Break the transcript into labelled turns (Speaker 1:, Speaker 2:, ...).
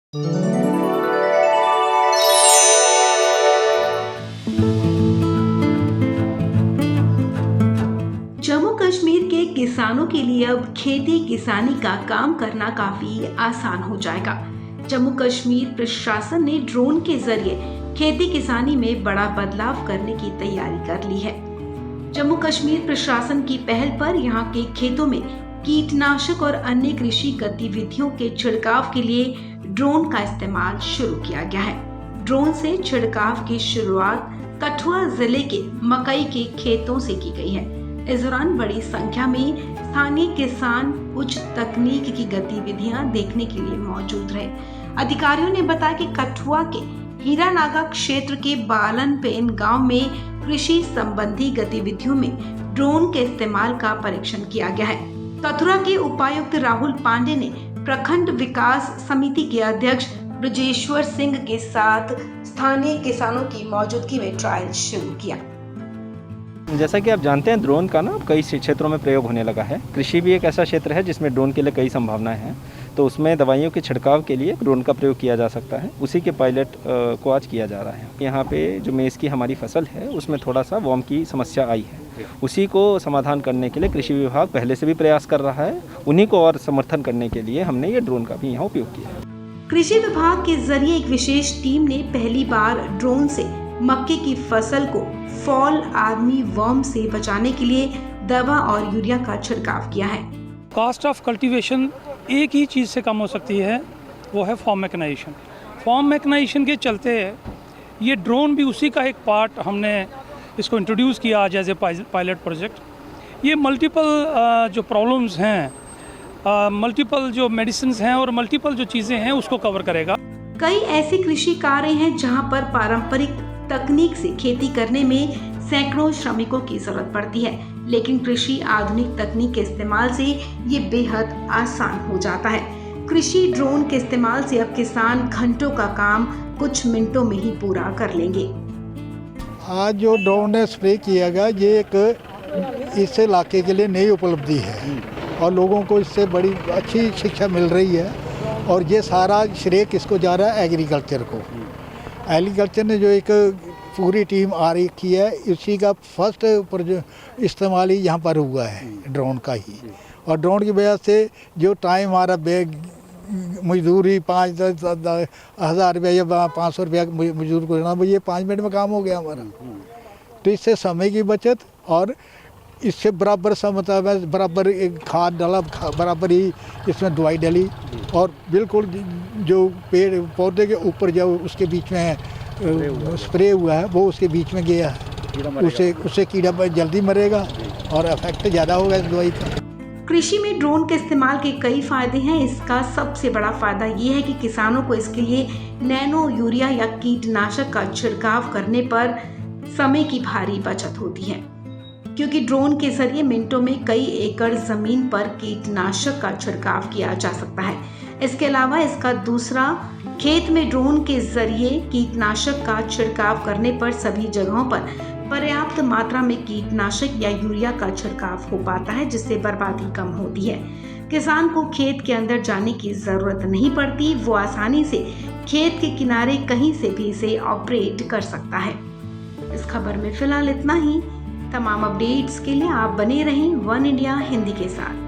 Speaker 1: जम्मू कश्मीर के किसानों के लिए अब खेती किसानी का काम करना काफी आसान हो जाएगा। जम्मू कश्मीर प्रशासन ने ड्रोन के जरिए खेती किसानी में बड़ा बदलाव करने की तैयारी कर ली है। जम्मू कश्मीर प्रशासन की पहल पर यहां के खेतों में कीटनाशक और अन्य कृषि गतिविधियों के छिड़काव के लिए ड्रोन का इस्तेमाल शुरू किया गया है। ड्रोन से छिड़काव की शुरुआत कठुआ जिले के मकई के खेतों से की गई है। इस दौरान बड़ी संख्या में स्थानीय किसान उच्च तकनीक की गतिविधियां देखने के लिए मौजूद रहे। अधिकारियों ने बताया कि कठुआ के हीरानागा क्षेत्र के बालनपेन गांव में कृषि संबंधी गतिविधियों में ड्रोन के इस्तेमाल का परीक्षण किया गया है। कथुरा के उपायुक्त राहुल पांडे ने प्रखंड विकास समिति के अध्यक्ष ब्रजेश्वर सिंह के साथ स्थानीय किसानों की मौजूदगी में ट्रायल शुरू किया।
Speaker 2: जैसा कि आप जानते हैं, ड्रोन का ना कई क्षेत्रों में प्रयोग होने लगा है। कृषि भी एक ऐसा क्षेत्र है जिसमें ड्रोन के लिए कई संभावनाएं हैं, तो उसमें दवाइयों के छिड़काव के लिए ड्रोन का प्रयोग किया जा सकता है। उसी के पायलट को आज किया जा रहा है। यहाँ पे जो मेज़ की हमारी फसल है उसमें थोड़ा सा वर्म की समस्या आई है, उसी को समाधान करने के लिए कृषि विभाग पहले से भी प्रयास कर रहा है। उन्हीं को और समर्थन करने के लिए हमने ये ड्रोन का भी यहाँ उपयोग किया है।
Speaker 1: कृषि विभाग के जरिए एक विशेष टीम ने पहली बार ड्रोन से मक्के की फसल को फॉल आर्मी वर्म से बचाने के लिए दवा और यूरिया का छिड़काव किया है।
Speaker 3: कॉस्ट ऑफ कल्टीवेशन एक ही चीज़ से कम हो सकती है, वो है फार्म मैकेनाइजेशन। फार्म मैकेनाइजेशन के चलते ये ड्रोन भी उसी का एक पार्ट हमने इसको इंट्रोड्यूस किया आज एज ए पायलट प्रोजेक्ट। ये मल्टीपल जो प्रॉब्लम्स हैं, मल्टीपल जो मेडिसिन हैं और मल्टीपल जो चीज़ें हैं उसको कवर करेगा।
Speaker 1: कई ऐसे कृषि कार्य हैं जहां पर पारंपरिक तकनीक से खेती करने में सैकड़ों श्रमिकों की जरूरत पड़ती है, लेकिन कृषि आधुनिक तकनीक के इस्तेमाल से ये बेहद आसान हो जाता है। कृषि ड्रोन के इस्तेमाल से अब किसान घंटों का काम कुछ मिनटों में ही पूरा कर लेंगे।
Speaker 4: आज जो ड्रोन ने स्प्रे किया गया, ये एक इस इलाके के लिए नई उपलब्धि है और लोगों को इससे बड़ी अच्छी शिक्षा मिल रही है। और ये सारा श्रेय किसको जा रहा है? एग्रीकल्चर को। एग्रीकल्चर ने जो एक पूरी टीम आ रखी है, उसी का फर्स्ट इस्तेमाल ही यहाँ पर हुआ है ड्रोन का ही। और ड्रोन की वजह से जो टाइम हमारा मजदूरी 5,000 रुपया या 500 रुपया मजदूर को देना, ये 5 मिनट में काम हो गया हमारा। तो इससे समय की बचत और इससे बराबर मतलब बराबर एक खाद डाला, बराबर ही इसमें दवाई डाली और बिल्कुल जो पेड़ पौधे के ऊपर जो उसके बीच में स्प्रे हुआ है वो उसके बीच में गया है, उससे कीड़ा जल्दी मरेगा और इफेक्ट ज़्यादा होगा इस दवाई का।
Speaker 1: कृषि में ड्रोन के इस्तेमाल के कई फायदे हैं। इसका सबसे बड़ा फायदा ये है कि किसानों को इसके लिए नैनो यूरिया या कीटनाशक का छिड़काव करने पर समय की भारी बचत होती है, क्योंकि ड्रोन के जरिए मिनटों में कई एकड़ जमीन पर कीटनाशक का छिड़काव किया जा सकता है। इसके अलावा इसका दूसरा, खेत में ड्रोन के जरिए कीटनाशक का छिड़काव करने पर सभी जगहों पर पर्याप्त मात्रा में कीटनाशक या यूरिया का छिड़काव हो पाता है, जिससे बर्बादी कम होती है। किसान को खेत के अंदर जाने की जरूरत नहीं पड़ती, वो आसानी से खेत के किनारे कहीं से भी इसे ऑपरेट कर सकता है। इस खबर में फिलहाल इतना ही। तमाम अपडेट्स के लिए आप बने रहें वन इंडिया हिंदी के साथ।